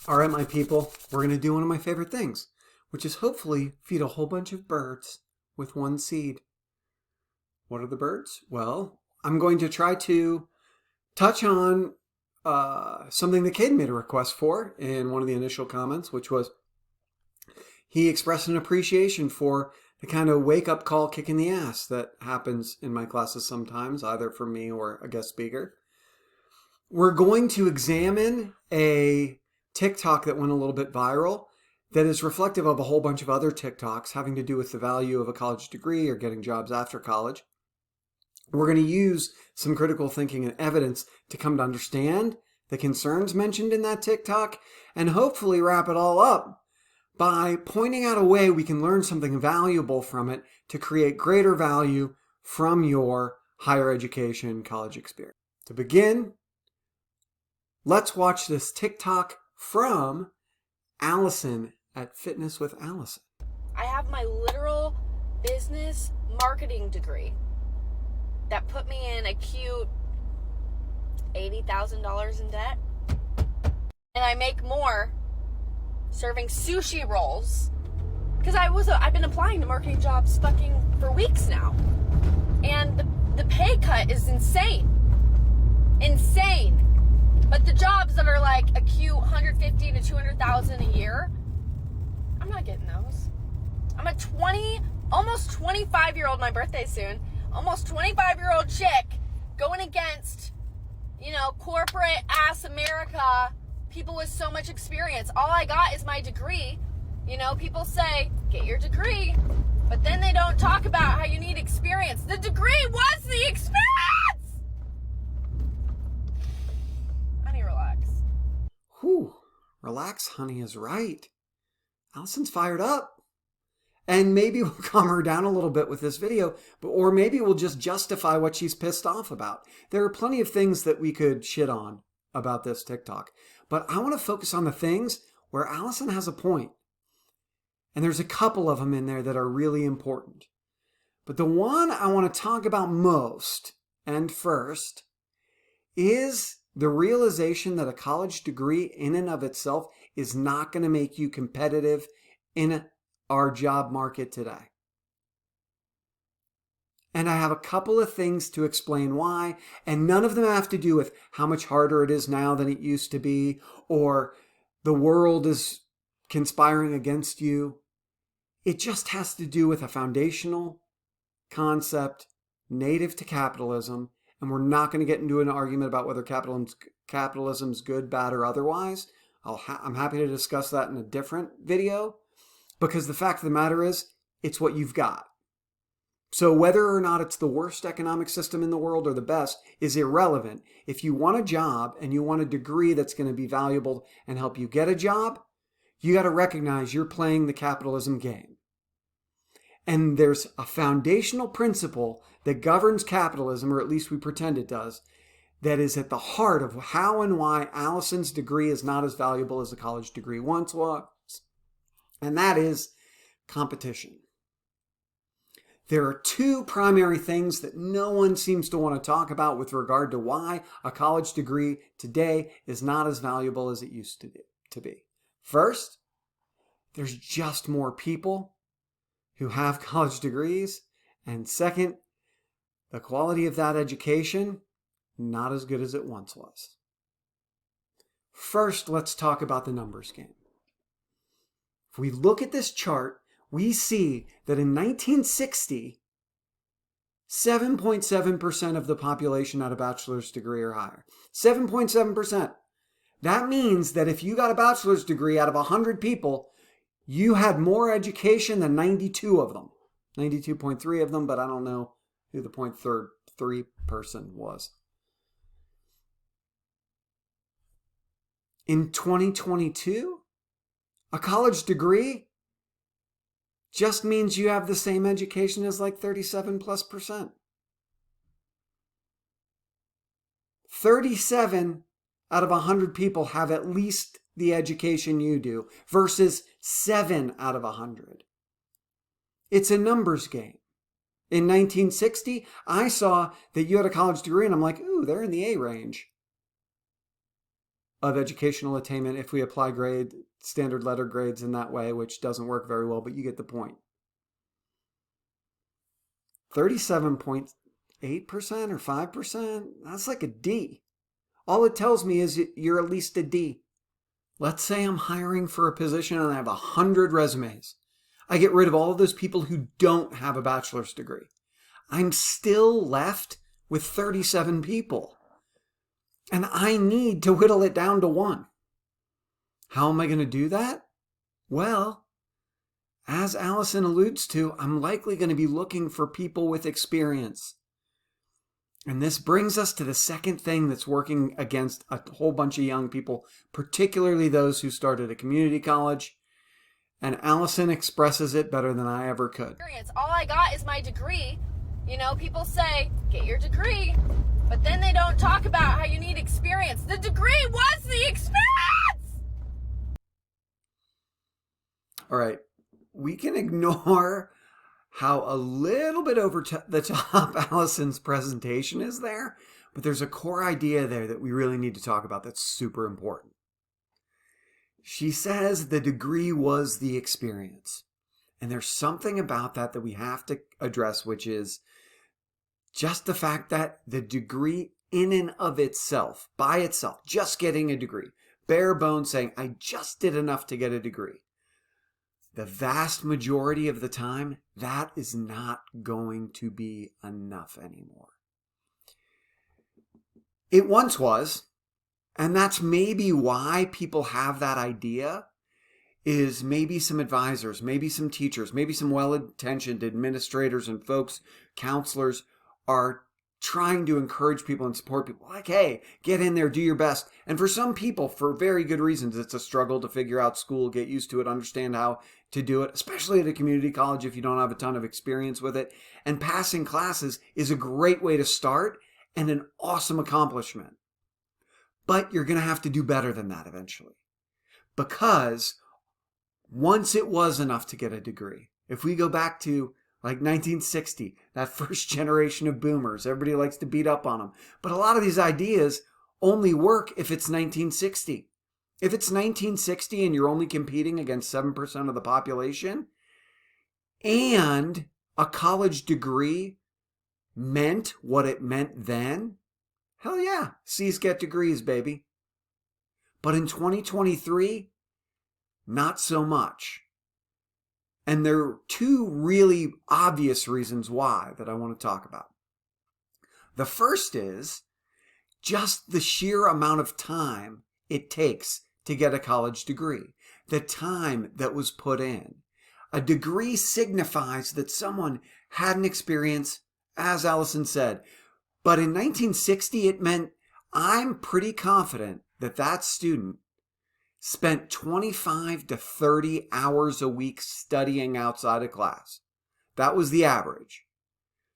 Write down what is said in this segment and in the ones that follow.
All right, my people, we're going to do one of my favorite things, which is hopefully feed a whole bunch of birds with one seed. What are the birds? Well, I'm going to try to touch on something the kid made a request for in one of the initial comments, which was he expressed an appreciation for the kind of wake-up call kick in the ass that happens in my classes sometimes, either from me or a guest speaker. We're going to examine a TikTok that went a little bit viral that is reflective of a whole bunch of other TikToks having to do with the value of a college degree or getting jobs after college. We're going to use some critical thinking and evidence to come to understand the concerns mentioned in that TikTok and hopefully wrap it all up by pointing out a way we can learn something valuable from it to create greater value from your higher education college experience. To begin, let's watch this TikTok from Allison at Fitness with Allison. I have my literal business marketing degree that put me in a cute $80,000 in debt. And I make more serving sushi rolls because I've been applying to marketing jobs fucking for weeks now. And the pay cut is insane. Insane. But the jobs that are like a cute $150,000 to $200,000 a year, I'm not getting those. I'm a almost 25-year-old, my birthday soon, almost 25-year-old chick going against, corporate ass America, people with so much experience. All I got is my degree. People say, get your degree, but then they don't talk about how you need experience. The degree was the experience! Whew, relax, honey is right. Allison's fired up. And maybe we'll calm her down a little bit with this video, or maybe we'll just justify what she's pissed off about. There are plenty of things that we could shit on about this TikTok, but I want to focus on the things where Allison has a point. And there's a couple of them in there that are really important. But the one I want to talk about most and first is the realization that a college degree in and of itself is not going to make you competitive in our job market today. And I have a couple of things to explain why, and none of them have to do with how much harder it is now than it used to be, or the world is conspiring against you. It just has to do with a foundational concept native to capitalism. And we're not going to get into an argument about whether capitalism's good, bad, or otherwise. I'm happy to discuss that in a different video, because the fact of the matter is, it's what you've got. So whether or not it's the worst economic system in the world or the best is irrelevant. If you want a job and you want a degree that's going to be valuable and help you get a job, you got to recognize you're playing the capitalism game. And there's a foundational principle that governs capitalism, or at least we pretend it does, that is at the heart of how and why Allison's degree is not as valuable as a college degree once was. And that is competition. There are two primary things that no one seems to want to talk about with regard to why a college degree today is not as valuable as it used to be. First, there's just more people who have college degrees. And second, the quality of that education, not as good as it once was. First, let's talk about the numbers game. If we look at this chart, we see that in 1960, 7.7% of the population had a bachelor's degree or higher. 7.7%. That means that if you got a bachelor's degree out of 100 people, you had more education than 92 of them. 92.3 of them, but I don't know who the 0.3 person was. In 2022, a college degree just means you have the same education as like 37+%. 37 out of 100 people have at least the education you do versus 7 out of 100. It's a numbers game. In 1960, I saw that you had a college degree and I'm like, ooh, they're in the A range. of educational attainment if we apply standard letter grades in that way, which doesn't work very well, but you get the point. 37.8% or 5%, that's like a D. All it tells me is you're at least a D. Let's say I'm hiring for a position and I have 100 resumes. I get rid of all of those people who don't have a bachelor's degree. I'm still left with 37 people. And I need to whittle it down to 1. How am I going to do that? Well, as Allison alludes to, I'm likely going to be looking for people with experience. And this brings us to the second thing that's working against a whole bunch of young people, particularly those who started a community college. And Allison expresses it better than I ever could. All I got is my degree. You know, people say, get your degree, but then they don't talk about how you need experience. The degree was the experience! All right, we can ignore how a little bit over the top Allison's presentation is there, but there's a core idea there that we really need to talk about that's super important. She says the degree was the experience. And there's something about that we have to address, which is just the fact that the degree in and of itself, by itself, just getting a degree, bare bones saying, I just did enough to get a degree. The vast majority of the time, that is not going to be enough anymore. It once was, and that's maybe why people have that idea, is maybe some advisors, maybe some teachers, maybe some well-intentioned administrators and folks, counselors are trying to encourage people and support people. Like, hey, get in there, do your best. And for some people, for very good reasons, it's a struggle to figure out school, get used to it, understand how to do it, especially at a community college if you don't have a ton of experience with it. And passing classes is a great way to start and an awesome accomplishment. But you're going to have to do better than that eventually. Because once it was enough to get a degree, if we go back to like 1960, that first generation of boomers, everybody likes to beat up on them. But a lot of these ideas only work if it's 1960. If it's 1960 and you're only competing against 7% of the population, and a college degree meant what it meant then, hell yeah, C's get degrees, baby. But in 2023, not so much. And there are two really obvious reasons why that I want to talk about. The first is just the sheer amount of time it takes to get a college degree. The time that was put in. A degree signifies that someone had an experience, as Allison said. But in 1960, it meant I'm pretty confident that that student spent 25 to 30 hours a week studying outside of class. That was the average.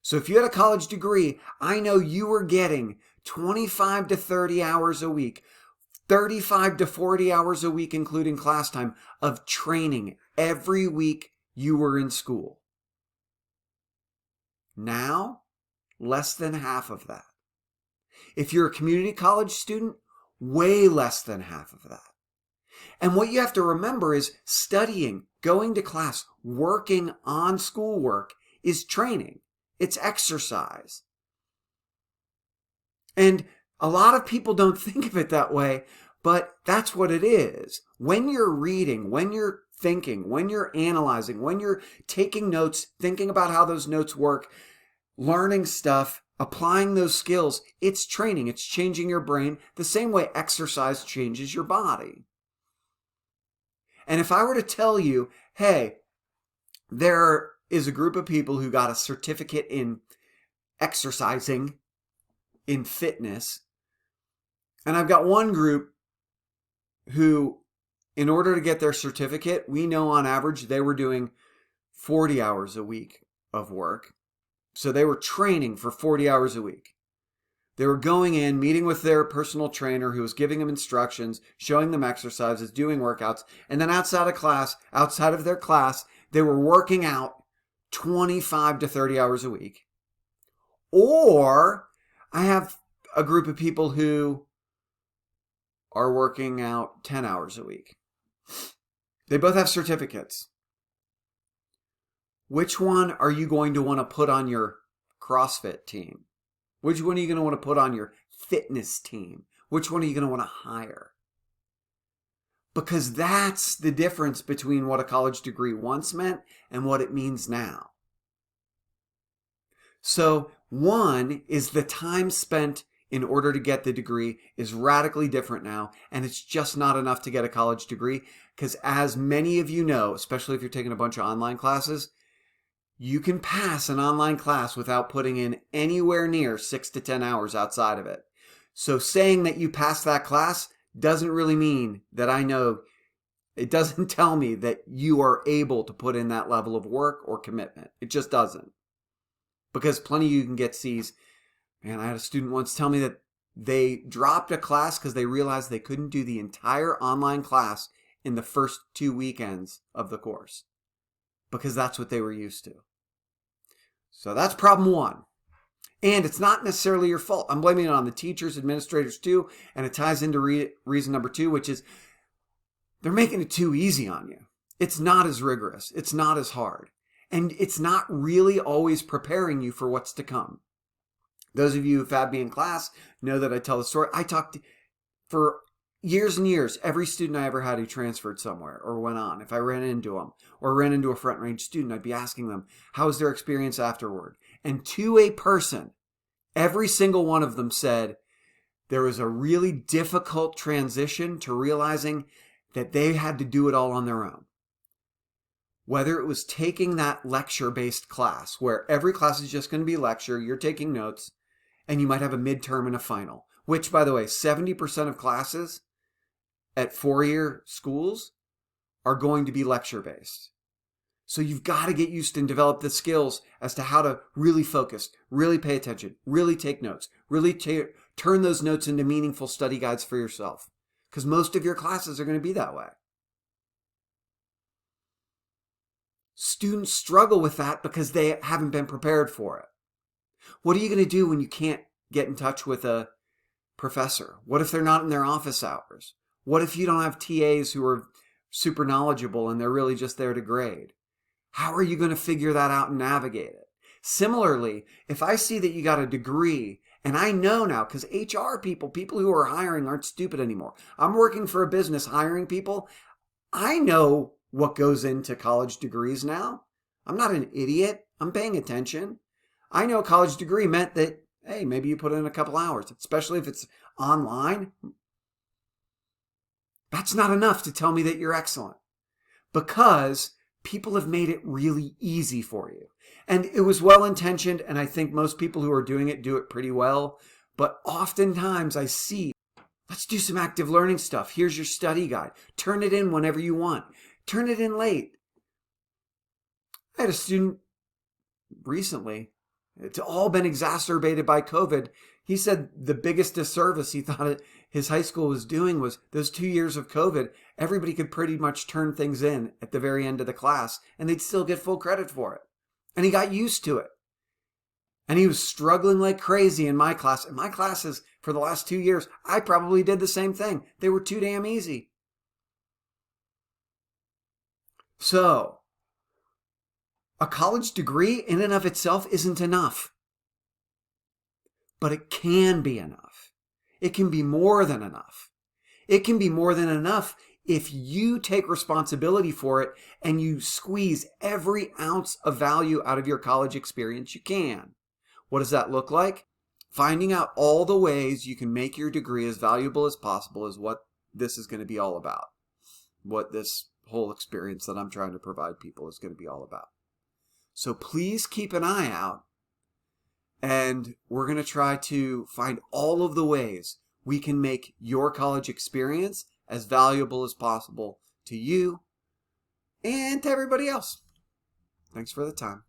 So if you had a college degree, I know you were getting 25 to 30 hours a week, 35 to 40 hours a week, including class time, of training every week you were in school. Now, less than half of that. If you're a community college student, way less than half of that. And what you have to remember is studying, going to class, working on schoolwork is training. It's exercise. And a lot of people don't think of it that way, but that's what it is. When you're reading, when you're thinking, when you're analyzing, when you're taking notes, thinking about how those notes work, learning stuff, applying those skills, it's training. It's changing your brain the same way exercise changes your body. And if I were to tell you, hey, there is a group of people who got a certificate in exercising, in fitness, and I've got one group who, in order to get their certificate, we know on average they were doing 40 hours a week of work. So they were training for 40 hours a week. They were going in, meeting with their personal trainer who was giving them instructions, showing them exercises, doing workouts. And then outside of their class, they were working out 25 to 30 hours a week. Or I have a group of people who are working out 10 hours a week. They both have certificates. Which one are you going to want to put on your CrossFit team? Which one are you going to want to put on your fitness team? Which one are you going to want to hire? Because that's the difference between what a college degree once meant and what it means now. So one is the time spent in order to get the degree is radically different now, and it's just not enough to get a college degree because, as many of you know, especially if you're taking a bunch of online classes, you can pass an online class without putting in anywhere near 6 to 10 hours outside of it. So saying that you passed that class doesn't really mean that I know. It doesn't tell me that you are able to put in that level of work or commitment. It just doesn't. Because plenty of you can get C's. Man, I had a student once tell me that they dropped a class because they realized they couldn't do the entire online class in the first 2 weekends of the course. Because that's what they were used to. So that's problem one. And it's not necessarily your fault. I'm blaming it on the teachers, administrators too. And it ties into reason number two, which is they're making it too easy on you. It's not as rigorous. It's not as hard. And it's not really always preparing you for what's to come. Those of you who've had me in class know that I tell the story. I talked for years and years, every student I ever had who transferred somewhere or went on, if I ran into them or ran into a front range student, I'd be asking them, how was their experience afterward? And to a person, every single one of them said there was a really difficult transition to realizing that they had to do it all on their own. Whether it was taking that lecture-based class where every class is just going to be lecture, you're taking notes, and you might have a midterm and a final, which, by the way, 70% of classes at four-year schools are going to be lecture-based. So you've got to get used to and develop the skills as to how to really focus, really pay attention, really take notes, really turn those notes into meaningful study guides for yourself. Because most of your classes are going to be that way. Students struggle with that because they haven't been prepared for it. What are you going to do when you can't get in touch with a professor? What if they're not in their office hours? What if you don't have TAs who are super knowledgeable and they're really just there to grade? How are you going to figure that out and navigate it? Similarly, if I see that you got a degree, and I know now, because HR people who are hiring aren't stupid anymore. I'm working for a business hiring people. I know what goes into college degrees now. I'm not an idiot. I'm paying attention. I know a college degree meant that, hey, maybe you put in a couple hours, especially if it's online. That's not enough to tell me that you're excellent, because people have made it really easy for you. And it was well-intentioned, and I think most people who are doing it do it pretty well. But oftentimes I see, let's do some active learning stuff. Here's your study guide. Turn it in whenever you want. Turn it in late. I had a student recently, it's all been exacerbated by COVID. He said the biggest disservice he thought his high school was doing was those 2 years of COVID. Everybody could pretty much turn things in at the very end of the class, and they'd still get full credit for it. And he got used to it. And he was struggling like crazy in my class. In my classes for the last 2 years, I probably did the same thing. They were too damn easy. So, a college degree in and of itself isn't enough. But it can be enough. It can be more than enough. It can be more than enough if you take responsibility for it and you squeeze every ounce of value out of your college experience you can. What does that look like? Finding out all the ways you can make your degree as valuable as possible is what this is going to be all about. What this whole experience that I'm trying to provide people is going to be all about. So please keep an eye out, and we're going to try to find all of the ways we can make your college experience as valuable as possible to you and to everybody else. Thanks for the time.